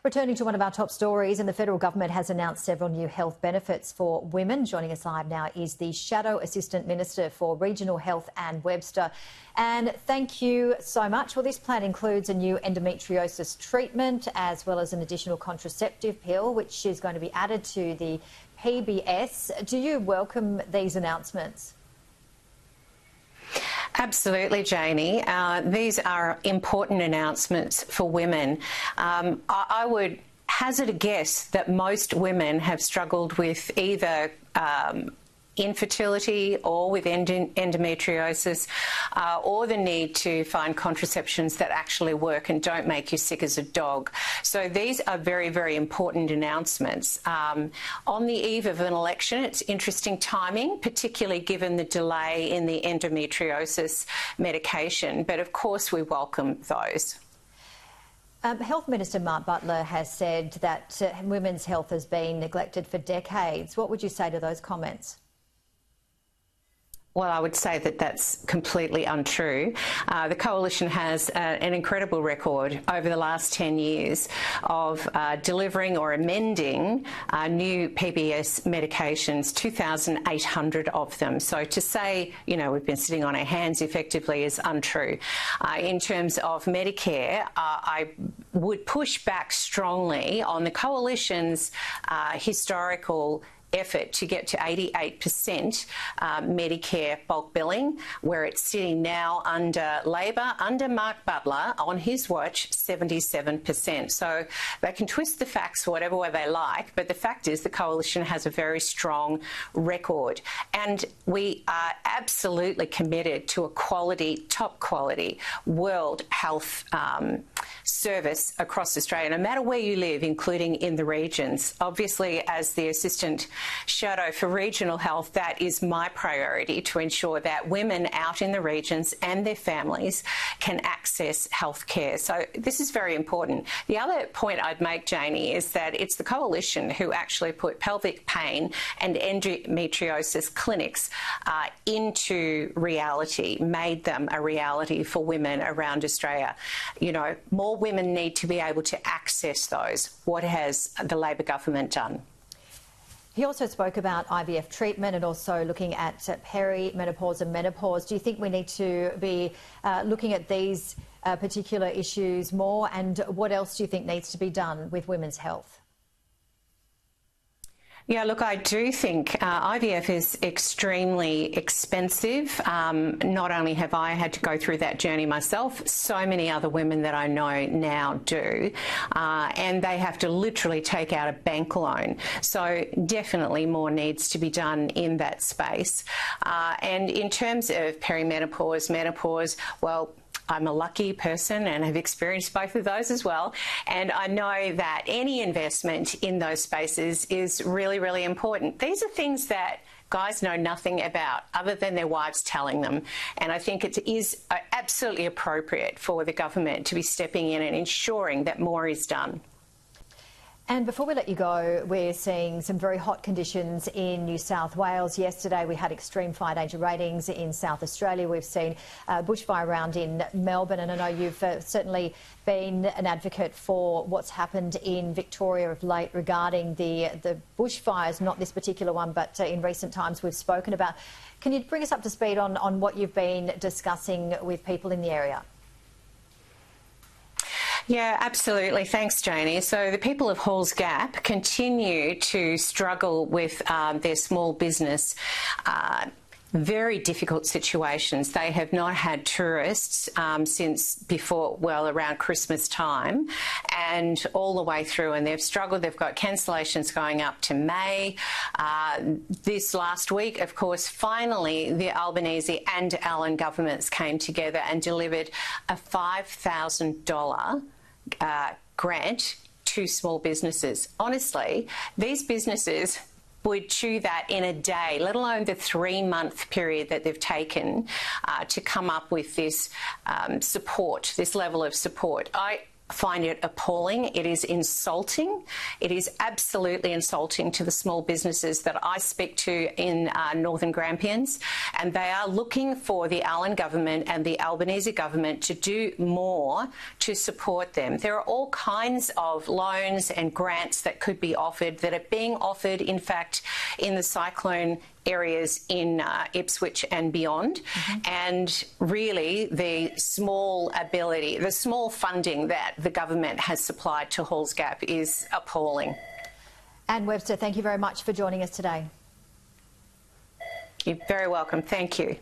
Returning to one of our top stories, and the federal government has announced several new health benefits for women. Joining us live now is the Shadow Assistant Minister for Regional Health, Anne Webster. And thank you so much. Well, this plan includes a new endometriosis treatment as well as an additional contraceptive pill, which is going to be added to the PBS. Do you welcome these announcements? Absolutely, Janie. These are important announcements for women. I would hazard a guess that most women have struggled with either infertility or with endometriosis or the need to find contraceptions that actually work and don't make you sick as a dog. So these are very, very important announcements. On the eve of an election, it's interesting timing, particularly given the delay in the endometriosis medication, but of course we welcome those. Health Minister Mark Butler has said that women's health has been neglected for decades. What would you say to those comments? Well, I would say that that's completely untrue. The Coalition has an incredible record over the last 10 years of delivering or amending new PBS medications, 2,800 of them. So to say, you know, we've been sitting on our hands effectively is untrue. In terms of Medicare, I would push back strongly on the Coalition's historical effort to get to 88% Medicare bulk billing, where it's sitting now under Labor, under Mark Butler, on his watch, 77%. So they can twist the facts whatever way they like, but the fact is the Coalition has a very strong record. And we are absolutely committed to a quality, top quality world health service across Australia, no matter where you live, including in the regions. Obviously, as the Assistant Shadow for Regional Health, that is my priority, to ensure that women out in the regions and their families can access health care. So this is very important. The other point I'd make, Janie, is that it's the Coalition who actually put pelvic pain and endometriosis clinics into reality, made them a reality for women around Australia. You know, more women need to be able to access those. What has the Labor government done? He also spoke about IVF treatment and also looking at perimenopause and menopause. Do you think we need to be looking at these particular issues more? And what else do you think needs to be done with women's health? Yeah, look, I do think IVF is extremely expensive. Not only have I had to go through that journey myself, so many other women that I know now do, and they have to literally take out a bank loan. So definitely more needs to be done in that space. And in terms of perimenopause, menopause, well, I'm a lucky person and have experienced both of those as well. And I know that any investment in those spaces is really, really important. These are things that guys know nothing about other than their wives telling them. And I think it is absolutely appropriate for the government to be stepping in and ensuring that more is done. And before we let you go, we're seeing some very hot conditions in New South Wales. Yesterday we had extreme fire danger ratings in South Australia. We've seen bushfire around in Melbourne, and I know you've certainly been an advocate for what's happened in Victoria of late regarding the bushfires, not this particular one, but in recent times we've spoken about. Can you bring us up to speed on what you've been discussing with people in the area? Yeah, absolutely. Thanks, Janie. So the people of Halls Gap continue to struggle with their small business. Very difficult situations. They have not had tourists since before, well, around Christmas time and all the way through, and they've struggled. They've got cancellations going up to May. This last week, of course, finally the Albanese and Allan governments came together and delivered a $5,000 grant to small businesses. Honestly, these businesses would chew that in a day, let alone the 3-month period that they've taken to come up with this support, this level of support. find it appalling. It is insulting. It is absolutely insulting to the small businesses that I speak to in Northern Grampians, and they are looking for the Allan government and the Albanese government to do more to support them. There are all kinds of loans and grants that could be offered, that are being offered, in fact, in the cyclone areas in Ipswich and beyond. And really the small funding that the government has supplied to Halls Gap is appalling. Anne Webster, thank you very much for joining us today. You're very welcome. Thank you.